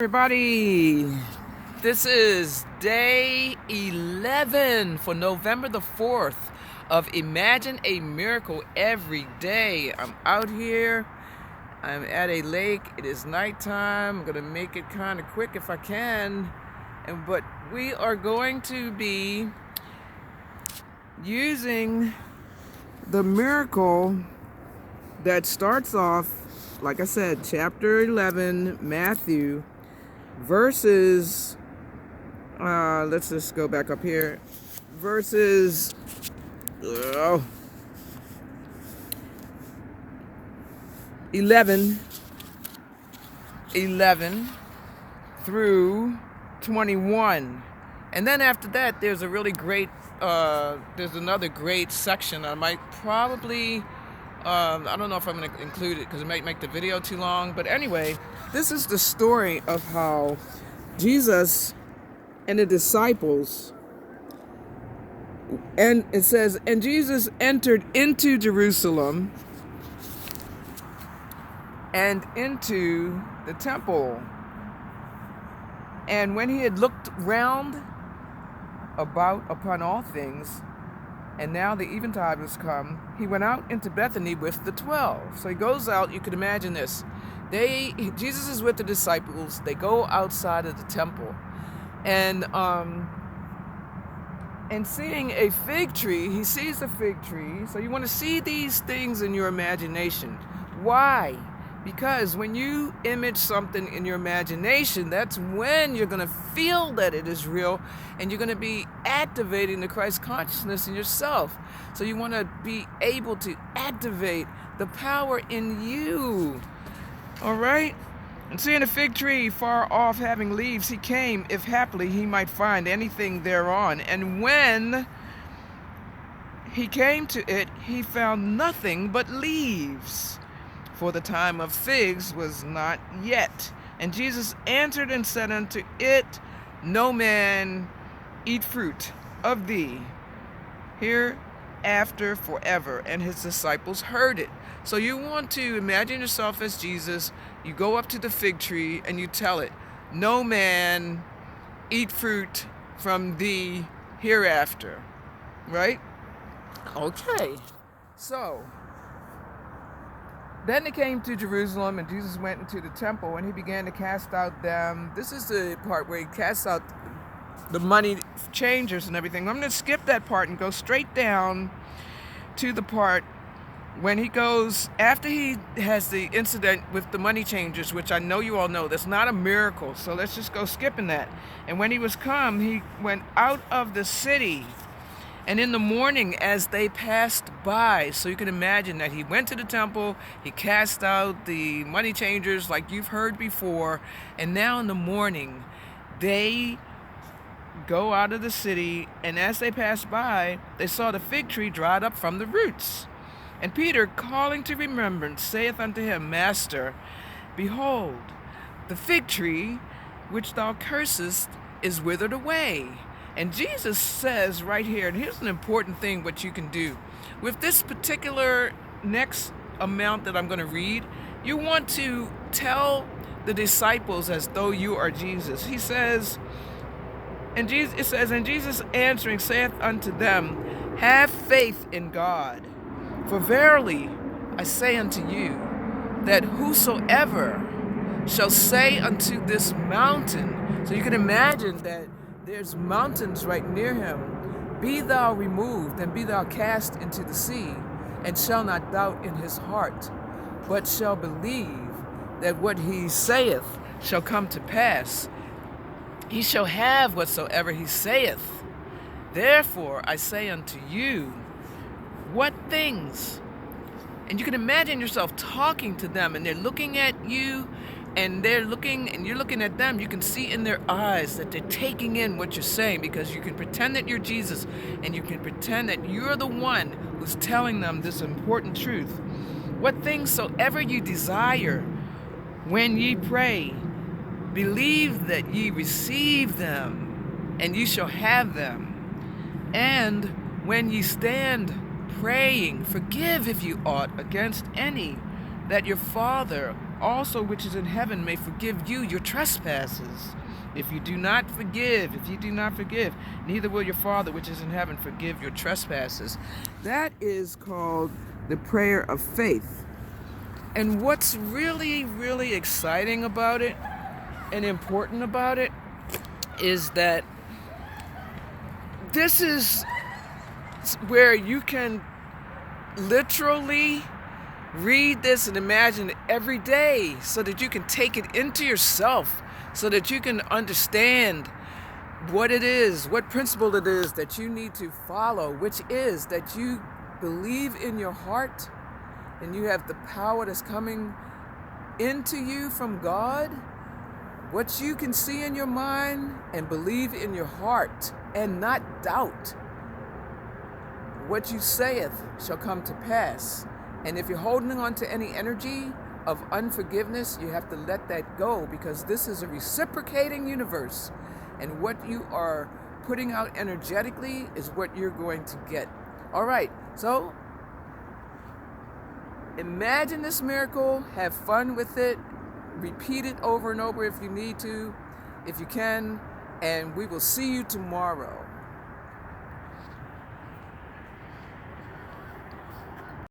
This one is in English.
Everybody, this is day 11 for November the 4th of Imagine a Miracle Every Day. I'm out here, I'm at a lake, it is nighttime. I'm gonna make it kind of quick if I can, but we are going to be using the miracle that starts off, like I said, chapter 11, Matthew, verses, let's just go back up here, verses 11 through 21. And then after that, there's a really great, there's another great section. I might probably, I don't know if I'm going to include it because it might make the video too long. But anyway, this is the story of how Jesus and the disciples, and it says, and Jesus entered into Jerusalem and into the temple. And when he had looked round about upon all things, and now the eventide was come, he went out into Bethany with the 12. So he goes out, you can imagine this. Jesus is with the disciples, they go outside of the temple. And seeing a fig tree, he sees a fig tree. So you want to see these things in your imagination. Why? Because when you image something in your imagination, that's when you're going to feel that it is real, and you're going to be activating the Christ consciousness in yourself. So you want to be able to activate the power in you. All right? And seeing a fig tree far off having leaves, he came, if haply he might find anything thereon. And when he came to it, he found nothing but leaves, for the time of figs was not yet. And Jesus answered and said unto it, No man eat fruit of thee hereafter forever. And his disciples heard it. So you want to imagine yourself as Jesus. You go up to the fig tree and you tell it, No man eat fruit from thee hereafter. Right? Okay. So then they came to Jerusalem, and Jesus went into the temple, and he began to cast out them. This is the part where he casts out the money changers and everything. I'm going to skip that part and go straight down to the part when he goes, after he has the incident with the money changers, which I know you all know, that's not a miracle, so let's just go skipping that. And when he was come, he went out of the city, and in the morning as they passed by, so you can imagine that he went to the temple, he cast out the money changers like you've heard before, and now in the morning they go out of the city, and as they passed by, they saw the fig tree dried up from the roots. And Peter, calling to remembrance, saith unto him, Master, behold, the fig tree which thou cursest is withered away. And Jesus says right here, and here's an important thing what you can do. With this particular next amount that I'm going to read, you want to tell the disciples as though you are Jesus. He says, and Jesus answering saith unto them, Have faith in God. For verily I say unto you, that whosoever shall say unto this mountain, so you can imagine that there's mountains right near him, Be thou removed, and be thou cast into the sea, and shall not doubt in his heart, but shall believe that what he saith shall come to pass. He shall have whatsoever he saith. Therefore I say unto you, what things? And you can imagine yourself talking to them, and they're looking at you, and you're looking at them. You can see in their eyes that they're taking in what you're saying, because you can pretend that you're Jesus, and you can pretend that you're the one who's telling them this important truth. What things soever you desire, when ye pray, believe that ye receive them, and ye shall have them. And when ye stand praying, forgive if you ought against any, that your Father also which is in heaven may forgive you your trespasses. If you do not forgive, neither will your Father which is in heaven forgive your trespasses. That is called the prayer of faith. And what's really, really exciting about it and important about it is that this is where you can literally read this and imagine it every day so that you can take it into yourself, so that you can understand what it is, what principle it is that you need to follow, which is that you believe in your heart and you have the power that's coming into you from God. What you can see in your mind and believe in your heart and not doubt. What you saith shall come to pass. And if you're holding on to any energy of unforgiveness, you have to let that go, because this is a reciprocating universe. And what you are putting out energetically is what you're going to get. All right, so imagine this miracle, have fun with it, repeat it over and over if you need to, if you can, and we will see you tomorrow.